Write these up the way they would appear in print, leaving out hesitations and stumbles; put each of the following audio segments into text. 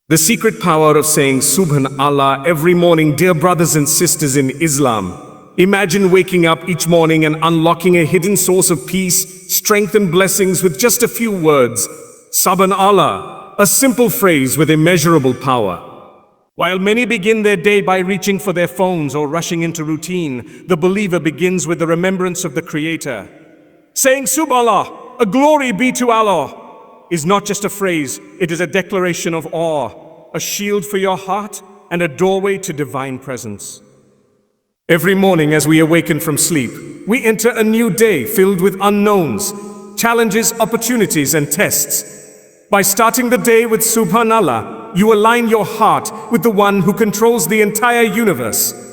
The secret power of saying Subhan Allah every morning, dear brothers and sisters in Islam. Imagine waking up each morning and unlocking a hidden source of peace, strength and blessings with just a few words. Subhan Allah, a simple phrase with immeasurable power. While many begin their day by reaching for their phones or rushing into routine, the believer begins with the remembrance of the Creator. Saying SubhanAllah, a glory be to Allah, is not just a phrase, it is a declaration of awe, a shield for your heart, and a doorway to divine presence. Every morning as we awaken from sleep, we enter a new day filled with unknowns, challenges, opportunities, and tests. By starting the day with SubhanAllah, you align your heart with the one who controls the entire universe.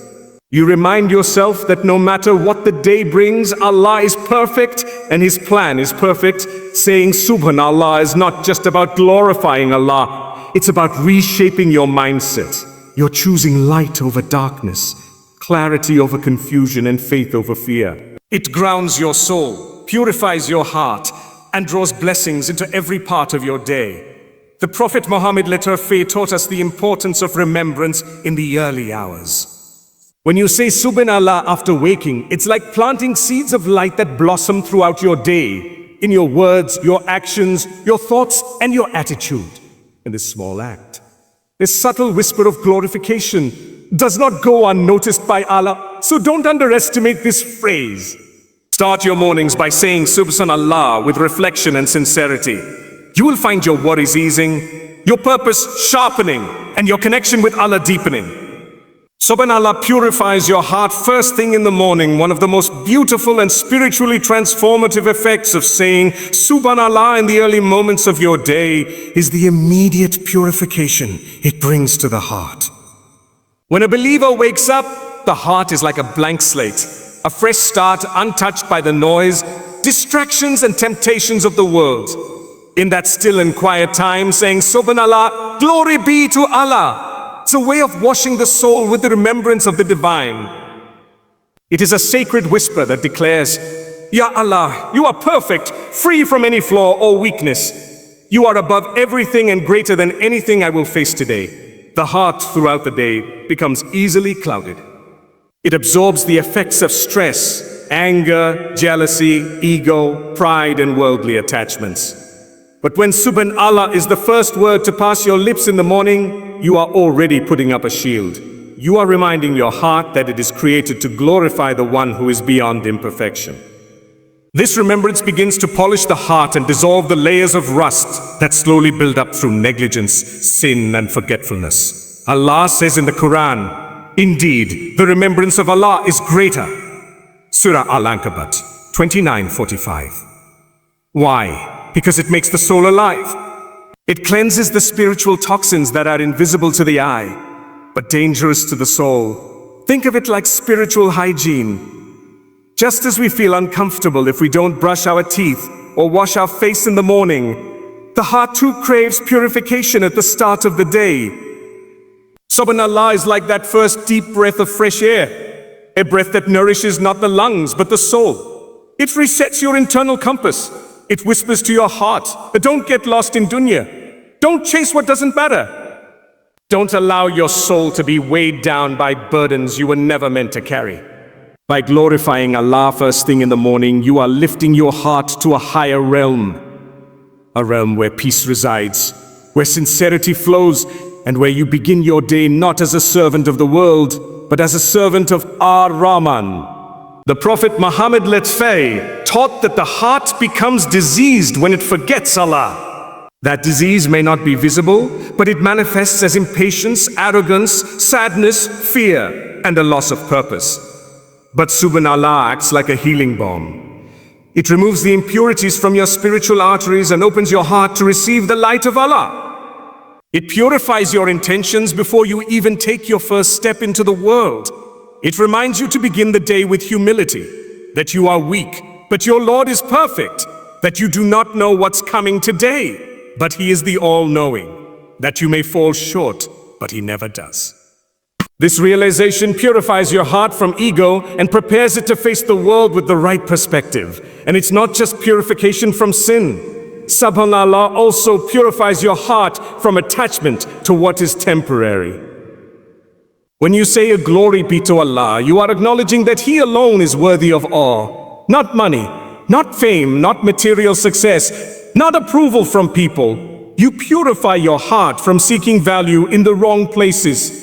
You remind yourself that no matter what the day brings, Allah is perfect and His plan is perfect. Saying SubhanAllah is not just about glorifying Allah, it's about reshaping your mindset. You're choosing light over darkness, clarity over confusion, and faith over fear. It grounds your soul, purifies your heart, and draws blessings into every part of your day. The Prophet Muhammad taught us the importance of remembrance in the early hours. When you say SubhanAllah after waking, it's like planting seeds of light that blossom throughout your day, in your words, your actions, your thoughts, and your attitude. In this small act, this subtle whisper of glorification does not go unnoticed by Allah, so don't underestimate this phrase. Start your mornings by saying SubhanAllah with reflection and sincerity. You will find your worries easing, your purpose sharpening, and your connection with Allah deepening. SubhanAllah purifies your heart first thing in the morning. One of the most beautiful and spiritually transformative effects of saying SubhanAllah in the early moments of your day is the immediate purification it brings to the heart. When a believer wakes up, the heart is like a blank slate, a fresh start untouched by the noise, distractions and temptations of the world. In that still and quiet time, saying SubhanAllah, glory be to Allah. It's a way of washing the soul with the remembrance of the divine. It is a sacred whisper that declares, Ya Allah, you are perfect, free from any flaw or weakness. You are above everything and greater than anything I will face today. The heart throughout the day becomes easily clouded. It absorbs the effects of stress, anger, jealousy, ego, pride, and worldly attachments. But when SubhanAllah is the first word to pass your lips in the morning, you are already putting up a shield. You are reminding your heart that it is created to glorify the one who is beyond imperfection. This remembrance begins to polish the heart and dissolve the layers of rust that slowly build up through negligence, sin, and forgetfulness. Allah says in the Quran, indeed, the remembrance of Allah is greater. Surah Al-Ankabut 29:45. Why? Because it makes the soul alive. It cleanses the spiritual toxins that are invisible to the eye, but dangerous to the soul. Think of it like spiritual hygiene. Just as we feel uncomfortable if we don't brush our teeth or wash our face in the morning, the heart too craves purification at the start of the day. SubhanAllah is like that first deep breath of fresh air, a breath that nourishes not the lungs but the soul. It resets your internal compass. It whispers to your heart, don't get lost in dunya. Don't chase what doesn't matter. Don't allow your soul to be weighed down by burdens you were never meant to carry. By glorifying Allah first thing in the morning, you are lifting your heart to a higher realm. A realm where peace resides, where sincerity flows, and where you begin your day not as a servant of the world, but as a servant of Ar-Rahman. The Prophet Muhammad taught that the heart becomes diseased when it forgets Allah. That disease may not be visible, but it manifests as impatience, arrogance, sadness, fear, and a loss of purpose. But SubhanAllah acts like a healing balm. It removes the impurities from your spiritual arteries and opens your heart to receive the light of Allah. It purifies your intentions before you even take your first step into the world. It reminds you to begin the day with humility, that you are weak, but your Lord is perfect, that you do not know what's coming today, but He is the all-knowing, that you may fall short, but He never does. This realization purifies your heart from ego and prepares it to face the world with the right perspective. And it's not just purification from sin. SubhanAllah also purifies your heart from attachment to what is temporary. When you say a glory be to Allah, you are acknowledging that He alone is worthy of awe. Not money, not fame, not material success, not approval from people. You purify your heart from seeking value in the wrong places.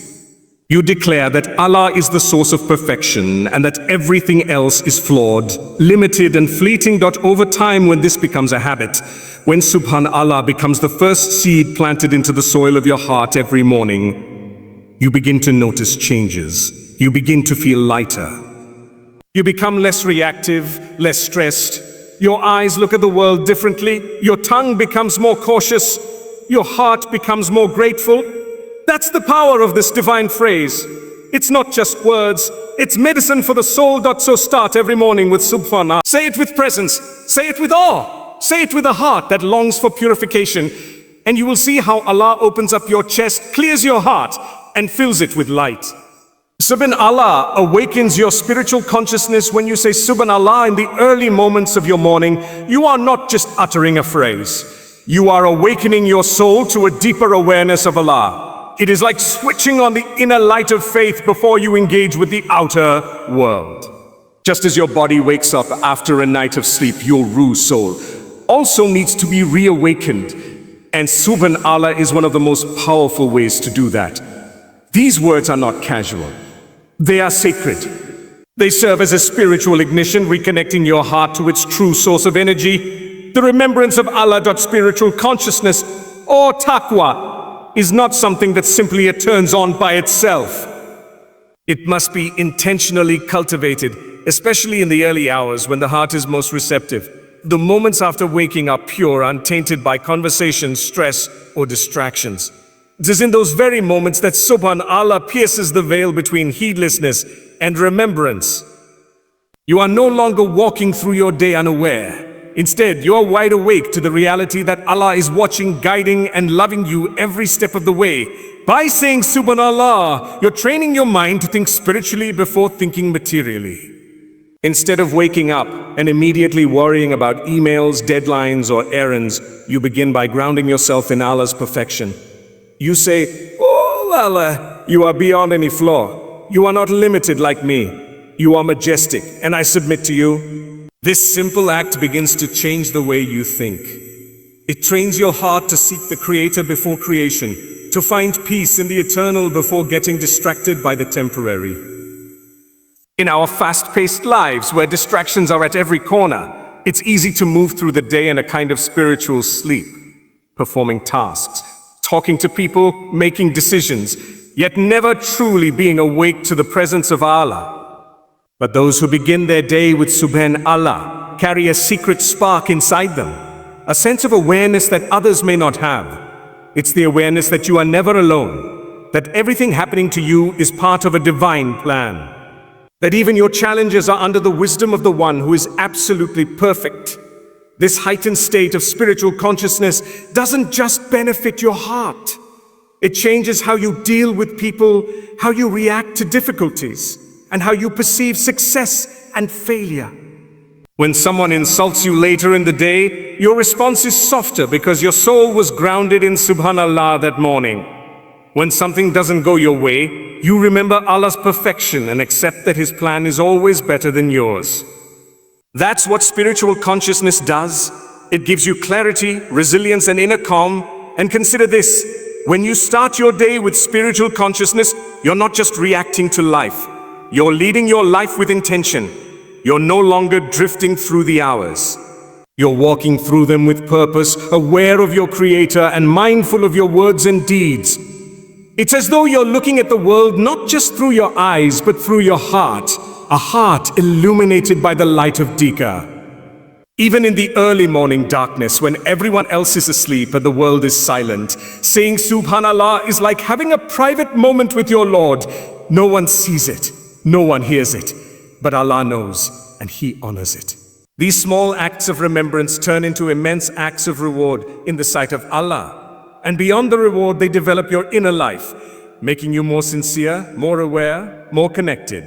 You declare that Allah is the source of perfection and that everything else is flawed, limited and fleeting. Over time, when this becomes a habit, when SubhanAllah becomes the first seed planted into the soil of your heart every morning, you begin to notice changes. You begin to feel lighter. You become less reactive, less stressed. Your eyes look at the world differently. Your tongue becomes more cautious. Your heart becomes more grateful. That's the power of this divine phrase. It's not just words, it's medicine for the soul. So start every morning with Subhanallah. Say it with presence, say it with awe, say it with a heart that longs for purification, and you will see how Allah opens up your chest, clears your heart, and fills it with light. SubhanAllah awakens your spiritual consciousness. When you say SubhanAllah in the early moments of your morning, you are not just uttering a phrase. You are awakening your soul to a deeper awareness of Allah. It is like switching on the inner light of faith before you engage with the outer world. Just as your body wakes up after a night of sleep, your ruh soul also needs to be reawakened. And SubhanAllah is one of the most powerful ways to do that. These words are not casual. They are sacred. They serve as a spiritual ignition, reconnecting your heart to its true source of energy. The remembrance of Allah. Spiritual consciousness, or taqwa, is not something that simply turns on by itself. It must be intentionally cultivated, especially in the early hours when the heart is most receptive. The moments after waking are pure, untainted by conversations, stress, or distractions. It is in those very moments that SubhanAllah pierces the veil between heedlessness and remembrance. You are no longer walking through your day unaware. Instead, you are wide awake to the reality that Allah is watching, guiding, and loving you every step of the way. By saying SubhanAllah, you're training your mind to think spiritually before thinking materially. Instead of waking up and immediately worrying about emails, deadlines, or errands, you begin by grounding yourself in Allah's perfection. You say, "Oh Allah, you are beyond any flaw. You are not limited like me. You are majestic, and I submit to you." This simple act begins to change the way you think. It trains your heart to seek the Creator before creation, to find peace in the eternal before getting distracted by the temporary. In our fast-paced lives, where distractions are at every corner, it's easy to move through the day in a kind of spiritual sleep, performing tasks, talking to people, making decisions, yet never truly being awake to the presence of Allah. But those who begin their day with SubhanAllah carry a secret spark inside them, a sense of awareness that others may not have. It's the awareness that you are never alone, that everything happening to you is part of a divine plan, that even your challenges are under the wisdom of the one who is absolutely perfect. This heightened state of spiritual consciousness doesn't just benefit your heart. It changes how you deal with people, how you react to difficulties, and how you perceive success and failure. When someone insults you later in the day, your response is softer because your soul was grounded in SubhanAllah that morning. When something doesn't go your way, you remember Allah's perfection and accept that His plan is always better than yours. That's what spiritual consciousness does. It gives you clarity, resilience, and inner calm. And consider this, when you start your day with spiritual consciousness, you're not just reacting to life. You're leading your life with intention. You're no longer drifting through the hours. You're walking through them with purpose, aware of your Creator and mindful of your words and deeds. It's as though you're looking at the world not just through your eyes, but through your heart, a heart illuminated by the light of Dhikr. Even in the early morning darkness, when everyone else is asleep and the world is silent, saying SubhanAllah is like having a private moment with your Lord. No one sees it. No one hears it, but Allah knows, and He honors it. These small acts of remembrance turn into immense acts of reward in the sight of Allah. And beyond the reward, they develop your inner life, making you more sincere, more aware, more connected.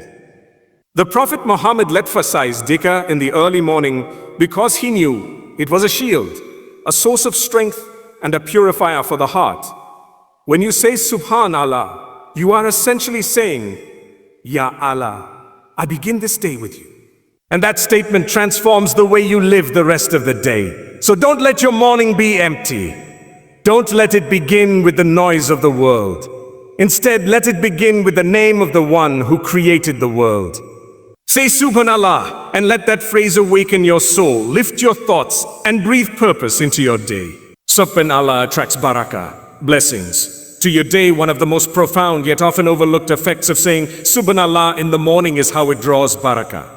The Prophet Muhammad emphasized Dhikr in the early morning because he knew it was a shield. a source of strength, and a purifier for the heart. When you say SubhanAllah, you are essentially saying, Ya Allah, I begin this day with you. And that statement transforms the way you live the rest of the day. So don't let your morning be empty. Don't let it begin with the noise of the world. Instead, let it begin with the name of the one who created the world. Say SubhanAllah and let that phrase awaken your soul, lift your thoughts, and breathe purpose into your day. SubhanAllah attracts barakah, blessings, to your day. One of the most profound yet often overlooked effects of saying SubhanAllah in the morning is how it draws barakah,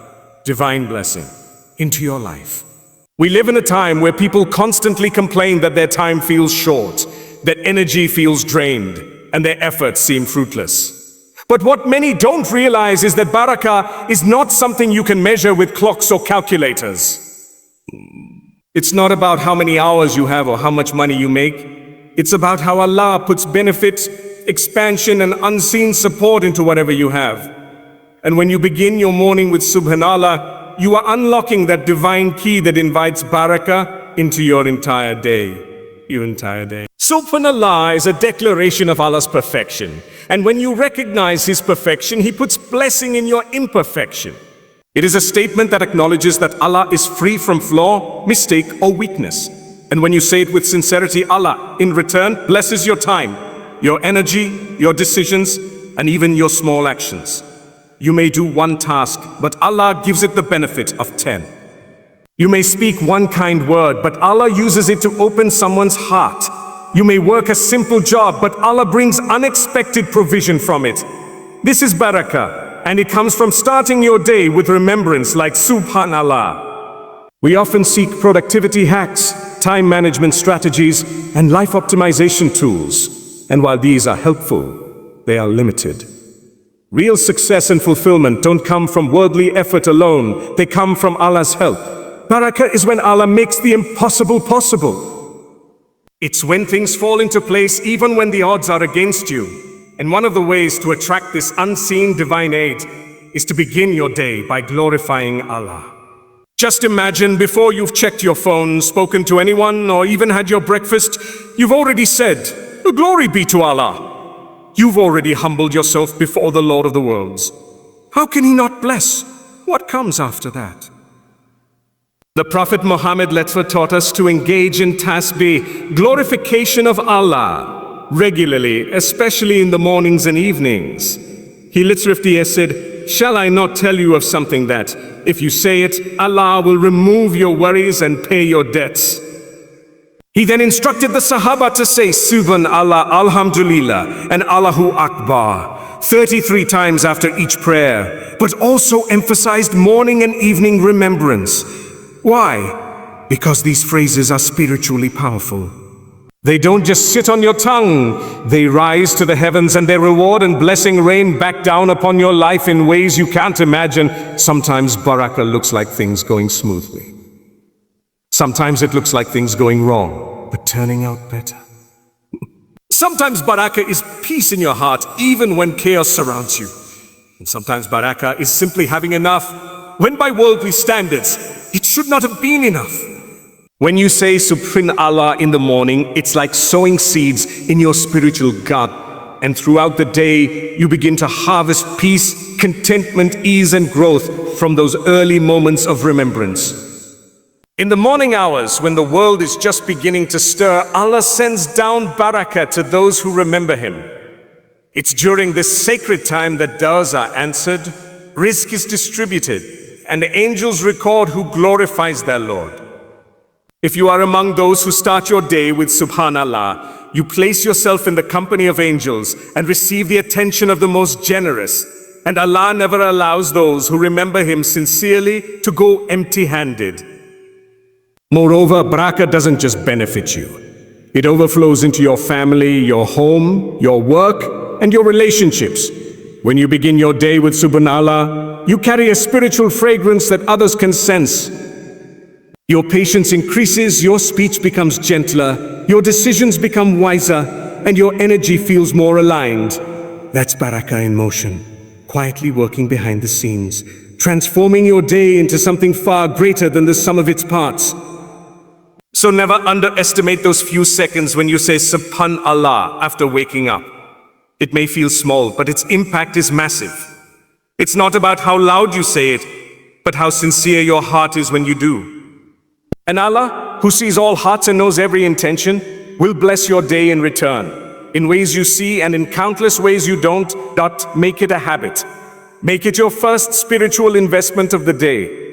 divine blessing, into your life. We live in a time where people constantly complain that their time feels short, that energy feels drained, and their efforts seem fruitless. But what many don't realize is that barakah is not something you can measure with clocks or calculators. It's not about how many hours you have or how much money you make. It's about how Allah puts benefit, expansion, and unseen support into whatever you have. And when you begin your morning with SubhanAllah, you are unlocking that divine key that invites barakah into your entire day. SubhanAllah is a declaration of Allah's perfection. And when you recognize His perfection, He puts blessing in your imperfection. It is a statement that acknowledges that Allah is free from flaw, mistake, or weakness. And when you say it with sincerity, Allah, in return, blesses your time, your energy, your decisions, and even your small actions. You may do one task, but Allah gives it the benefit of 10. You may speak one kind word, but Allah uses it to open someone's heart. You may work a simple job, but Allah brings unexpected provision from it. This is barakah, and it comes from starting your day with remembrance like SubhanAllah. We often seek productivity hacks, time management strategies, and life optimization tools. And while these are helpful, they are limited. Real success and fulfillment don't come from worldly effort alone, they come from Allah's help. Barakah is when Allah makes the impossible possible. It's when things fall into place even when the odds are against you. And one of the ways to attract this unseen divine aid is to begin your day by glorifying Allah. Just imagine before you've checked your phone, spoken to anyone, or even had your breakfast, you've already said, "Glory be to Allah." You've already humbled yourself before the Lord of the worlds. How can He not bless? What comes after that? The Prophet Muhammad taught us to engage in tasbih, glorification of Allah, regularly, especially in the mornings and evenings. He literally said, "Shall I not tell you of something that, if you say it, Allah will remove your worries and pay your debts?" He then instructed the Sahaba to say, "SubhanAllah, Alhamdulillah, and Allahu Akbar," 33 times after each prayer, but also emphasized morning and evening remembrance. Why? Because these phrases are spiritually powerful. They don't just sit on your tongue, they rise to the heavens, and their reward and blessing rain back down upon your life in ways you can't imagine. Sometimes barakah looks like things going smoothly. Sometimes it looks like things going wrong, but turning out better. Sometimes barakah is peace in your heart, even when chaos surrounds you. And sometimes barakah is simply having enough, when by worldly standards, it should not have been enough. When you say SubhanAllah in the morning, it's like sowing seeds in your spiritual gut. And throughout the day, you begin to harvest peace, contentment, ease, and growth from those early moments of remembrance. In the morning hours, when the world is just beginning to stir, Allah sends down barakah to those who remember Him. It's during this sacred time that du'as are answered, rizq is distributed, and the angels record who glorifies their Lord. If you are among those who start your day with SubhanAllah, you place yourself in the company of angels and receive the attention of the most generous. And Allah never allows those who remember Him sincerely to go empty-handed. Moreover, barakah doesn't just benefit you. It overflows into your family, your home, your work, and your relationships. When you begin your day with SubhanAllah, you carry a spiritual fragrance that others can sense. Your patience increases, your speech becomes gentler, your decisions become wiser, and your energy feels more aligned. That's barakah in motion, quietly working behind the scenes, transforming your day into something far greater than the sum of its parts. So never underestimate those few seconds when you say SubhanAllah after waking up. It may feel small, but its impact is massive. It's not about how loud you say it, but how sincere your heart is when you do. And Allah, who sees all hearts and knows every intention, will bless your day in return, in ways you see and in countless ways you don't. Make it a habit. Make it your first spiritual investment of the day.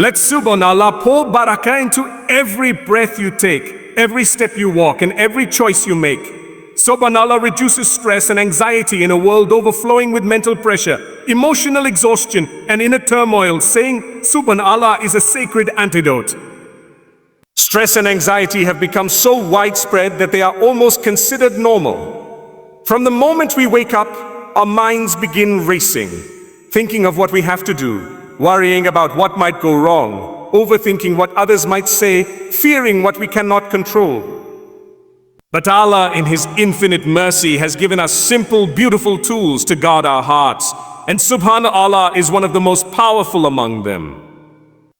Let SubhanAllah pour barakah into every breath you take, every step you walk, and every choice you make. SubhanAllah reduces stress and anxiety in a world overflowing with mental pressure, emotional exhaustion, and inner turmoil. Saying SubhanAllah is a sacred antidote. Stress and anxiety have become so widespread that they are almost considered normal. From the moment we wake up, our minds begin racing, thinking of what we have to do, worrying about what might go wrong, overthinking what others might say, fearing what we cannot control. But Allah, in His infinite mercy, has given us simple, beautiful tools to guard our hearts, and SubhanAllah is one of the most powerful among them.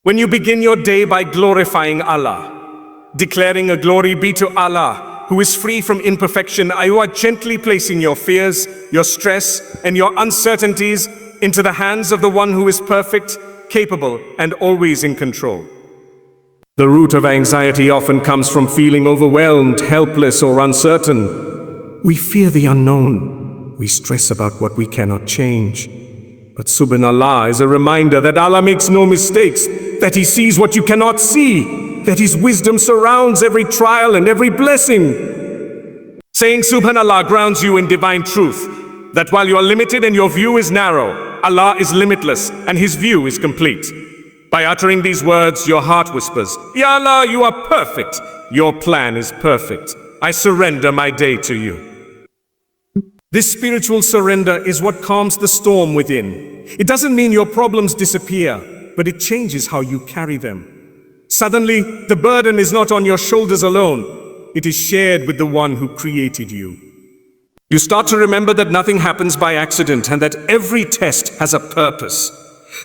When you begin your day by glorifying Allah, declaring a glory be to Allah, who is free from imperfection, you are gently placing your fears, your stress, and your uncertainties into the hands of the one who is perfect, capable, and always in control. The root of anxiety often comes from feeling overwhelmed, helpless, or uncertain. We fear the unknown. We stress about what we cannot change. But SubhanAllah is a reminder that Allah makes no mistakes, that He sees what you cannot see, that His wisdom surrounds every trial and every blessing. Saying SubhanAllah grounds you in divine truth, that while you are limited and your view is narrow, Allah is limitless and His view is complete. By uttering these words, your heart whispers, Ya Allah, you are perfect. Your plan is perfect. I surrender my day to you. This spiritual surrender is what calms the storm within. It doesn't mean your problems disappear, but it changes how you carry them. Suddenly, the burden is not on your shoulders alone. It is shared with the one who created you. You start to remember that nothing happens by accident and that every test has a purpose.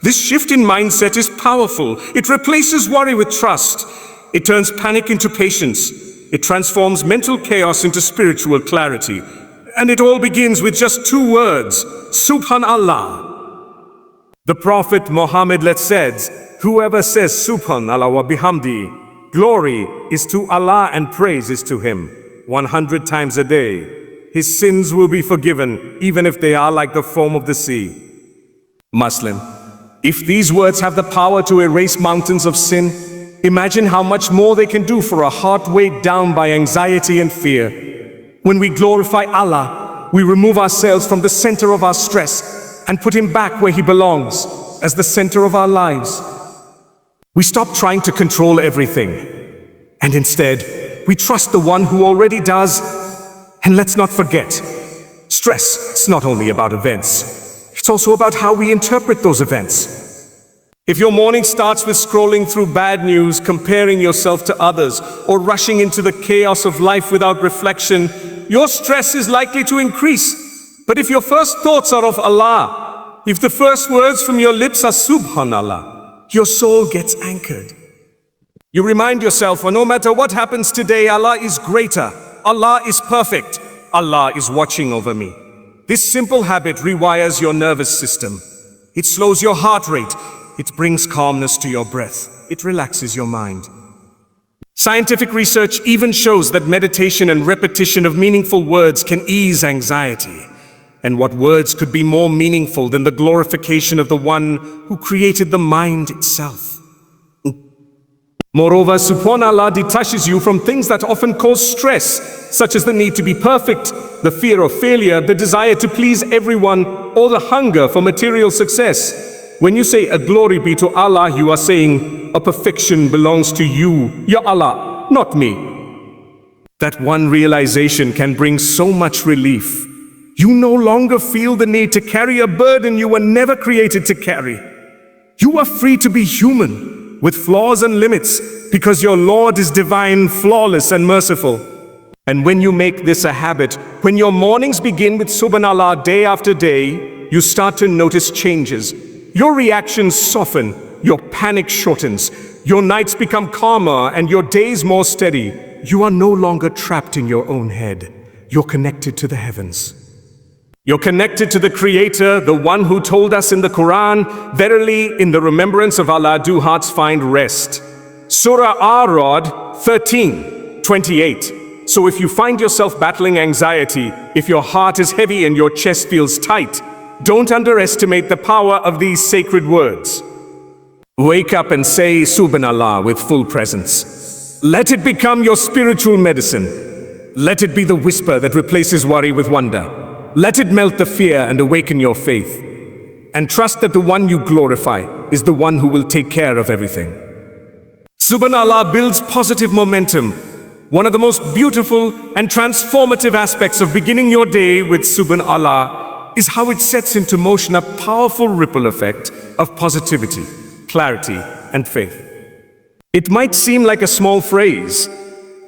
This shift in mindset is powerful. It replaces worry with trust. It turns panic into patience. It transforms mental chaos into spiritual clarity. And it all begins with just two words, SubhanAllah. The Prophet Muhammad said, whoever says SubhanAllah wa bihamdi, glory is to Allah and praise is to Him, 100 times a day. His sins will be forgiven, even if they are like the foam of the sea. Muslim, if these words have the power to erase mountains of sin, imagine how much more they can do for a heart weighed down by anxiety and fear. When we glorify Allah, we remove ourselves from the center of our stress and put Him back where He belongs, as the center of our lives. We stop trying to control everything, and instead, we trust the one who already does. And let's not forget, stress is not only about events, it's also about how we interpret those events. If your morning starts with scrolling through bad news, comparing yourself to others, or rushing into the chaos of life without reflection, your stress is likely to increase. But if your first thoughts are of Allah, if the first words from your lips are SubhanAllah, your soul gets anchored. You remind yourself, no matter what happens today, Allah is greater. Allah is perfect. Allah is watching over me. This simple habit rewires your nervous system. It slows your heart rate. It brings calmness to your breath. It relaxes your mind. Scientific research even shows that meditation and repetition of meaningful words can ease anxiety. And what words could be more meaningful than the glorification of the one who created the mind itself? Moreover, SubhanAllah detaches you from things that often cause stress, such as the need to be perfect, the fear of failure, the desire to please everyone, or the hunger for material success. When you say a glory be to Allah, you are saying a perfection belongs to you, Ya Allah, not me. That one realization can bring so much relief. You no longer feel the need to carry a burden you were never created to carry. You are free to be human, with flaws and limits, because your Lord is divine, flawless, and merciful. And when you make this a habit, when your mornings begin with SubhanAllah day after day, you start to notice changes. Your reactions soften, your panic shortens, Your nights become calmer and your days more steady. You are no longer trapped in your own head. You're connected to the heavens. You're connected to the Creator, the one who told us in the Quran, "Verily, in the remembrance of Allah do hearts find rest." Surah Ar-Ra'd 13:28. So if you find yourself battling anxiety, if your heart is heavy and your chest feels tight, don't underestimate the power of these sacred words. Wake up and say SubhanAllah with full presence. Let it become your spiritual medicine. Let it be the whisper that replaces worry with wonder. Let it melt the fear and awaken your faith. And trust that the one you glorify is the one who will take care of everything. SubhanAllah builds positive momentum. One of the most beautiful and transformative aspects of beginning your day with SubhanAllah is how it sets into motion a powerful ripple effect of positivity, clarity, and faith. It might seem like a small phrase,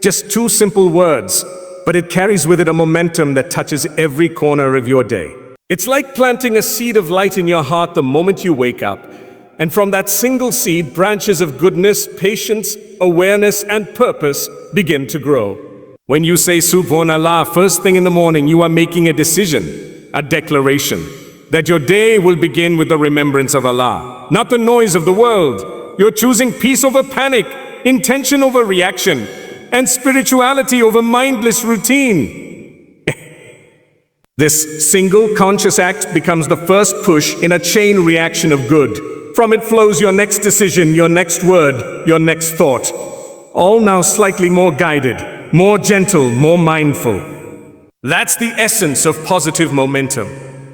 just two simple words, but it carries with it a momentum that touches every corner of your day. It's like planting a seed of light in your heart the moment you wake up, and from that single seed, branches of goodness, patience, awareness, and purpose begin to grow. When you say SubhanAllah first thing in the morning, you are making a decision, a declaration, that your day will begin with the remembrance of Allah, not the noise of the world. You're choosing peace over panic, intention over reaction, and spirituality over mindless routine. This single conscious act becomes the first push in a chain reaction of good. From it flows your next decision, your next word, your next thought. All now slightly more guided, more gentle, more mindful. That's the essence of positive momentum.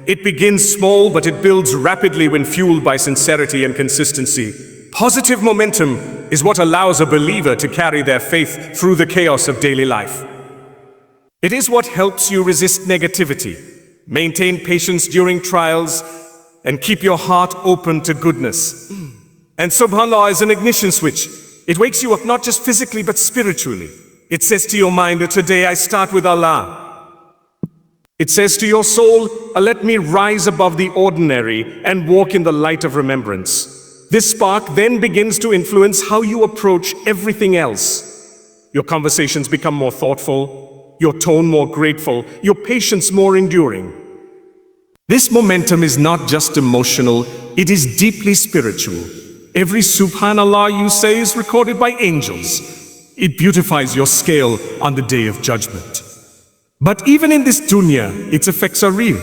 It begins small, but it builds rapidly when fueled by sincerity and consistency. Positive momentum is what allows a believer to carry their faith through the chaos of daily life. It is what helps you resist negativity, maintain patience during trials, and keep your heart open to goodness. And SubhanAllah is an ignition switch. It wakes you up not just physically but spiritually. It says to your mind that today I start with Allah. It says to your soul, let me rise above the ordinary and walk in the light of remembrance. This spark then begins to influence how you approach everything else. Your conversations become more thoughtful, your tone more grateful, your patience more enduring. This momentum is not just emotional, it is deeply spiritual. Every SubhanAllah you say is recorded by angels. It beautifies your scale on the day of judgment. But even in this dunya, its effects are real.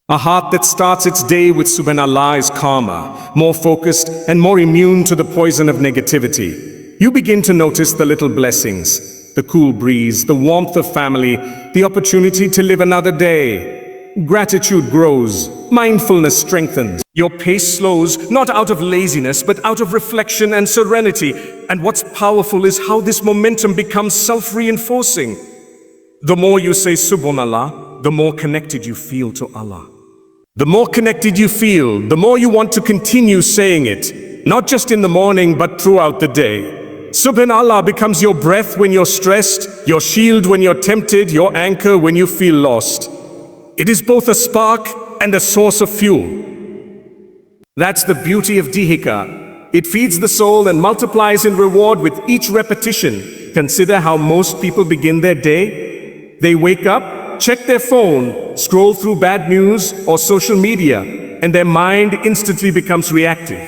A heart that starts its day with SubhanAllah is calmer, more focused, and more immune to the poison of negativity. You begin to notice the little blessings, the cool breeze, the warmth of family, the opportunity to live another day. Gratitude grows, mindfulness strengthens. Your pace slows, not out of laziness, but out of reflection and serenity. And what's powerful is how this momentum becomes self-reinforcing. The more you say SubhanAllah, the more connected you feel to Allah. The more connected you feel, the more you want to continue saying it, not just in the morning, but throughout the day. SubhanAllah becomes your breath when you're stressed, your shield when you're tempted, your anchor when you feel lost. It is both a spark and a source of fuel. That's the beauty of Dhikr. It feeds the soul and multiplies in reward with each repetition. Consider how most people begin their day. They wake up, check their phone, scroll through bad news or social media, and their mind instantly becomes reactive.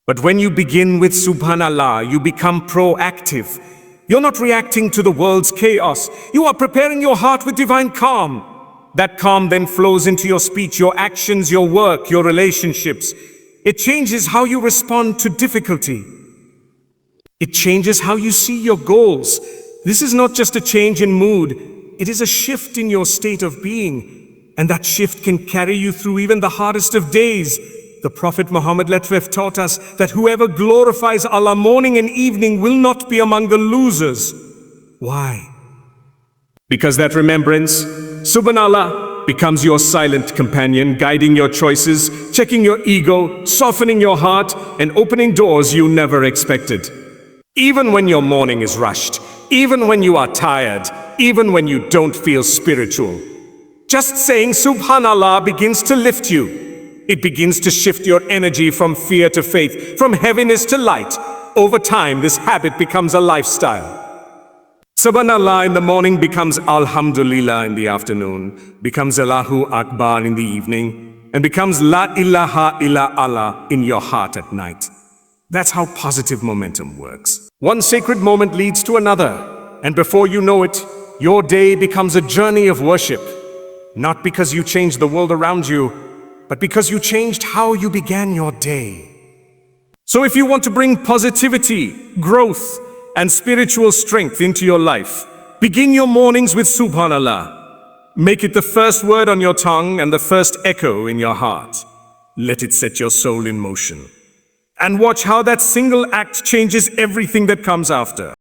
But when you begin with SubhanAllah, you become proactive. You're not reacting to the world's chaos. You are preparing your heart with divine calm. That calm then flows into your speech, your actions, your work, your relationships. It changes how you respond to difficulty. It changes how you see your goals. This is not just a change in mood, it is a shift in your state of being. And that shift can carry you through even the hardest of days. The Prophet Muhammad taught us that whoever glorifies Allah morning and evening will not be among the losers. Why? Because that remembrance, SubhanAllah, becomes your silent companion, guiding your choices, checking your ego, softening your heart, and opening doors you never expected. Even when your morning is rushed, even when you are tired, even when you don't feel spiritual, just saying SubhanAllah begins to lift you. It begins to shift your energy from fear to faith, from heaviness to light. Over time, this habit becomes a lifestyle. SubhanAllah in the morning becomes Alhamdulillah in the afternoon, becomes Allahu Akbar in the evening, and becomes La ilaha illa Allah in your heart at night. That's how positive momentum works. One sacred moment leads to another, and before you know it, your day becomes a journey of worship. Not because you changed the world around you, but because you changed how you began your day. So if you want to bring positivity, growth, and spiritual strength into your life, begin your mornings with SubhanAllah. Make it the first word on your tongue and the first echo in your heart. Let it set your soul in motion. And watch how that single act changes everything that comes after.